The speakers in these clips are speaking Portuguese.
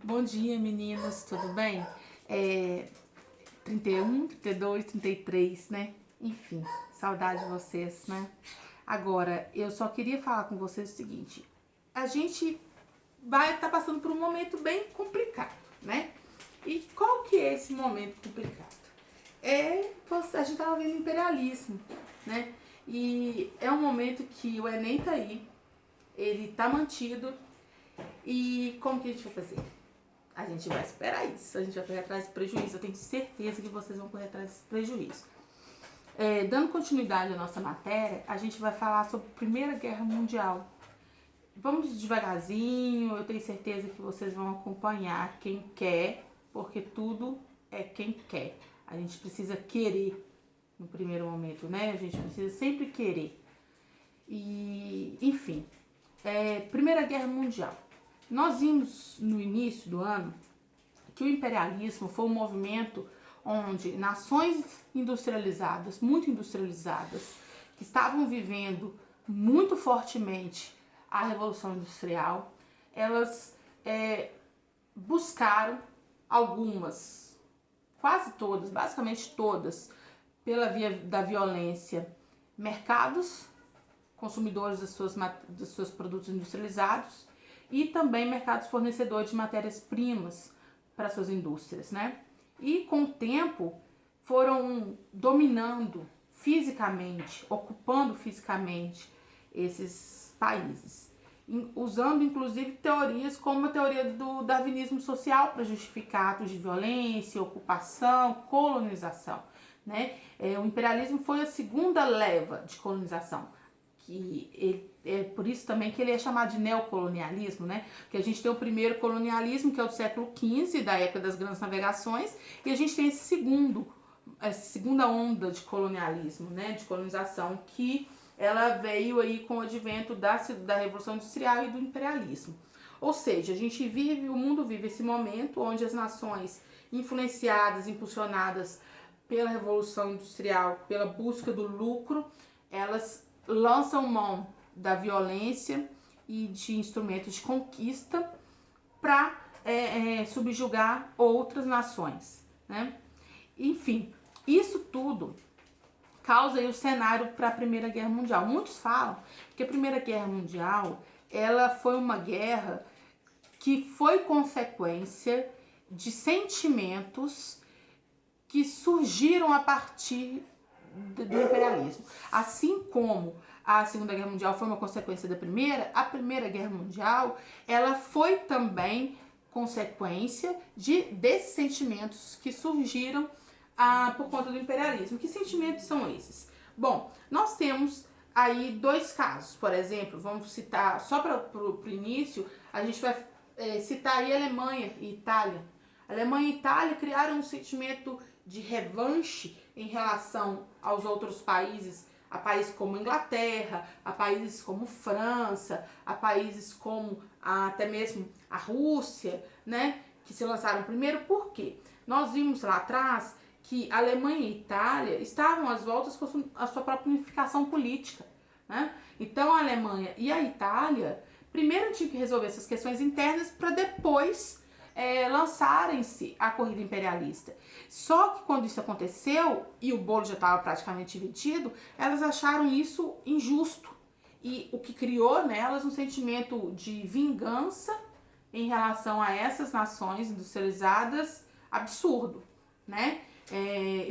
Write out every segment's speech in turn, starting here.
Bom dia, meninas, tudo bem? 31, 32, 33, né? Enfim, saudade de vocês, né? Agora, eu só queria falar com vocês o seguinte: a gente vai estar passando por um momento bem complicado, né? E qual que é esse momento complicado? A gente tava vendo imperialismo, né? E é um momento que o Enem tá aí, ele tá mantido, e como que a gente vai fazer? A gente vai esperar isso, a gente vai correr atrás desse prejuízo. Eu tenho certeza que vocês vão correr atrás desse prejuízo. Dando continuidade à nossa matéria, a gente vai falar sobre a Primeira Guerra Mundial. Vamos devagarzinho, eu tenho certeza que vocês vão acompanhar quem quer, porque tudo é quem quer. A gente precisa querer no primeiro momento, né? A gente precisa sempre querer. E, enfim, Primeira Guerra Mundial. Nós vimos no início do ano que o imperialismo foi um movimento onde nações industrializadas, muito industrializadas, que estavam vivendo muito fortemente a Revolução Industrial, elas buscaram algumas, quase todas, basicamente todas, pela via da violência, mercados consumidores dos seus produtos industrializados e também mercados fornecedores de matérias-primas para suas indústrias, né? E com o tempo foram dominando fisicamente, ocupando fisicamente esses países, usando inclusive teorias como a teoria do darwinismo social para justificar atos de violência, ocupação, colonização, né? O imperialismo foi a segunda leva de colonização, é por isso também que ele é chamado de neocolonialismo, né? Porque a gente tem o primeiro colonialismo, que é o do século XV, da época das grandes navegações, e a gente tem essa segunda onda de colonialismo, né? De colonização, que ela veio aí com o advento da Revolução Industrial e do imperialismo. Ou seja, o mundo vive esse momento onde as nações influenciadas, impulsionadas pela Revolução Industrial, pela busca do lucro, elas lançam mão da violência e de instrumentos de conquista para subjugar outras nações, né? Enfim, isso tudo causa aí o cenário para a Primeira Guerra Mundial. Muitos falam que a Primeira Guerra Mundial ela foi uma guerra que foi consequência de sentimentos que surgiram a partir do imperialismo. Assim como a Segunda Guerra Mundial foi uma consequência da primeira, a Primeira Guerra Mundial ela foi também consequência desses sentimentos que surgiram por conta do imperialismo. Que sentimentos são esses? Bom, nós temos aí dois casos, por exemplo, vamos citar só para o início, a gente vai citar aí Alemanha e Itália. Alemanha e Itália criaram um sentimento de revanche em relação aos outros países, a países como Inglaterra, a países como França, a países como até mesmo a Rússia, né, que se lançaram primeiro. Por quê? Nós vimos lá atrás que a Alemanha e a Itália estavam às voltas com a sua própria unificação política, né? Então a Alemanha e a Itália primeiro tinham que resolver essas questões internas para depois lançarem-se à corrida imperialista. Só que quando isso aconteceu e o bolo já estava praticamente dividido, elas acharam isso injusto. E o que criou nelas um sentimento de vingança em relação a essas nações industrializadas absurdo, né?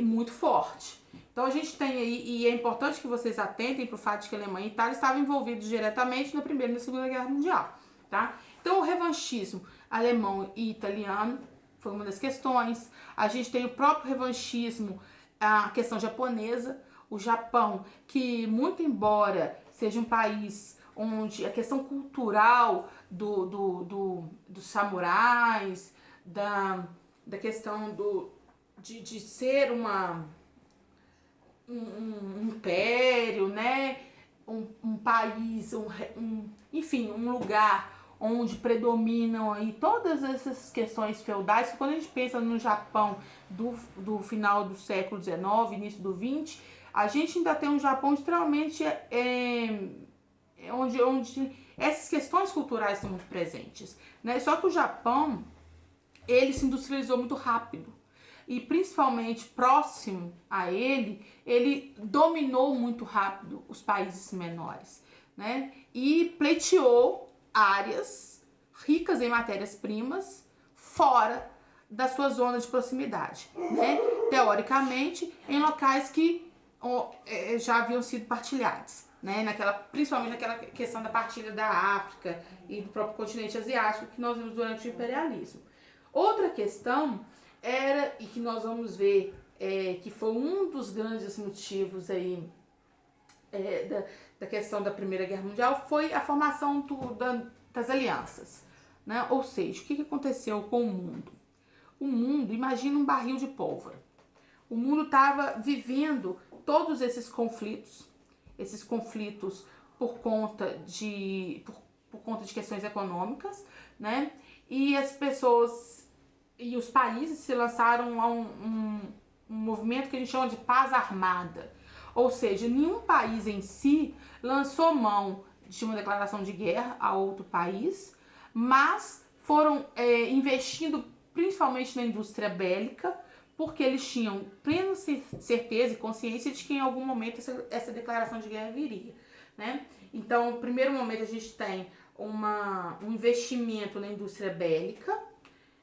Muito forte. Então a gente tem aí, e é importante que vocês atentem para o fato de que a Alemanha e a Itália estavam envolvidos diretamente na Primeira e na Segunda Guerra Mundial, tá? Então o revanchismo alemão e italiano foi uma das questões. A gente tem o próprio revanchismo, a questão japonesa, o Japão, que muito embora seja um país onde a questão cultural dos samurais, da questão de ser um império, né? Um país, enfim, um lugar onde predominam aí todas essas questões feudais. Quando a gente pensa no Japão do final do século XIX, início do XX, a gente ainda tem um Japão extremamente onde essas questões culturais estão muito presentes, né? Só que o Japão ele se industrializou muito rápido. E principalmente próximo a ele dominou muito rápido os países menores, né? E pleiteou áreas ricas em matérias-primas fora da sua zona de proximidade, né? Teoricamente, em locais que já haviam sido partilhados, né? Principalmente naquela questão da partilha da África e do próprio continente asiático que nós vimos durante o imperialismo. Outra questão era, e que nós vamos ver, que foi um dos grandes motivos aí da questão da Primeira Guerra Mundial, foi a formação das alianças, né? Ou seja, o que aconteceu com o mundo? O mundo, imagina um barril de pólvora. O mundo estava vivendo todos esses conflitos por conta de questões econômicas, né? E as pessoas e os países se lançaram a um movimento que a gente chama de paz armada. Ou seja, nenhum país em si lançou mão de uma declaração de guerra a outro país, mas foram investindo principalmente na indústria bélica, porque eles tinham plena certeza e consciência de que em algum momento essa declaração de guerra viria, né? Então, no primeiro momento a gente tem um investimento na indústria bélica,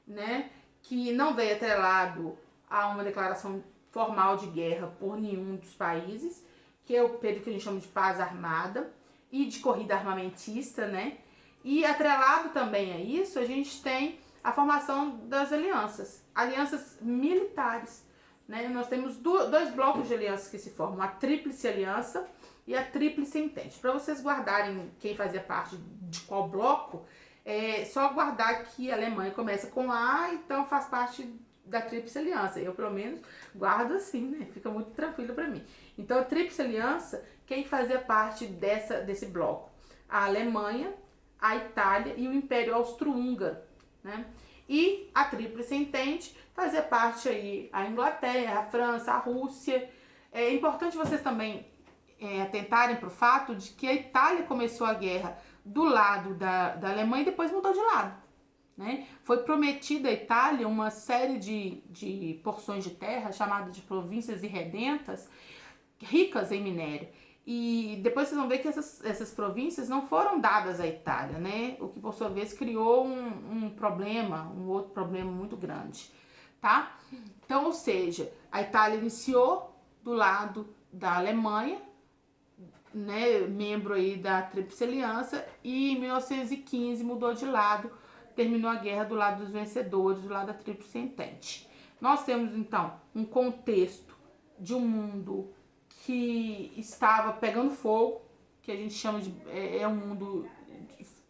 né, que não veio atrelado a uma declaração formal de guerra por nenhum dos países, que é o período que a gente chama de paz armada e de corrida armamentista, né? E atrelado também a isso, a gente tem a formação das alianças militares, né? Nós temos dois blocos de alianças que se formam, a Tríplice Aliança e a Tríplice Entente. Para vocês guardarem quem fazia parte de qual bloco, é só guardar que a Alemanha começa com A, então faz parte da Tríplice Aliança. Eu, pelo menos, guardo assim, né? Fica muito tranquilo para mim. Então, a Tríplice Aliança, quem fazia parte desse bloco? A Alemanha, a Itália e o Império Austro-Húngaro, né? E a Tríplice Entente fazia parte aí a Inglaterra, a França, a Rússia. É importante vocês também atentarem para o fato de que a Itália começou a guerra do lado da Alemanha e depois mudou de lado, né? Foi prometida à Itália uma série de porções de terra chamadas de províncias irredentas, ricas em minério. E depois vocês vão ver que essas províncias não foram dadas à Itália, né? O que por sua vez criou um outro problema muito grande, tá? Então, ou seja, a Itália iniciou do lado da Alemanha, né, membro aí da Tríplice Aliança, e em 1915 mudou de lado, terminou a guerra do lado dos vencedores, do lado da Tríplice Entente. Nós temos então um contexto de um mundo que estava pegando fogo, que a gente chama de um mundo,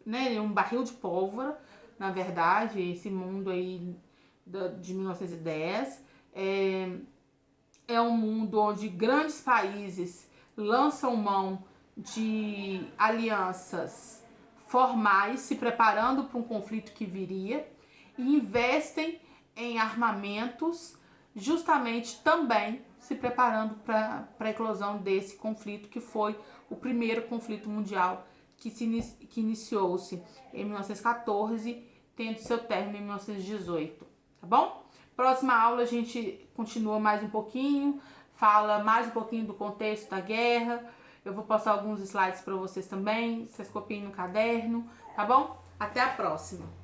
né, um barril de pólvora, na verdade, esse mundo aí de 1910 é um mundo onde grandes países lançam mão de alianças formais, se preparando para um conflito que viria, e investem em armamentos, justamente também se preparando para a eclosão desse conflito, que foi o primeiro conflito mundial que iniciou-se em 1914, tendo seu término em 1918, tá bom? Próxima aula a gente continua mais um pouquinho, fala mais um pouquinho do contexto da guerra. Eu vou passar alguns slides para vocês também, vocês copiem no caderno, tá bom? Até a próxima!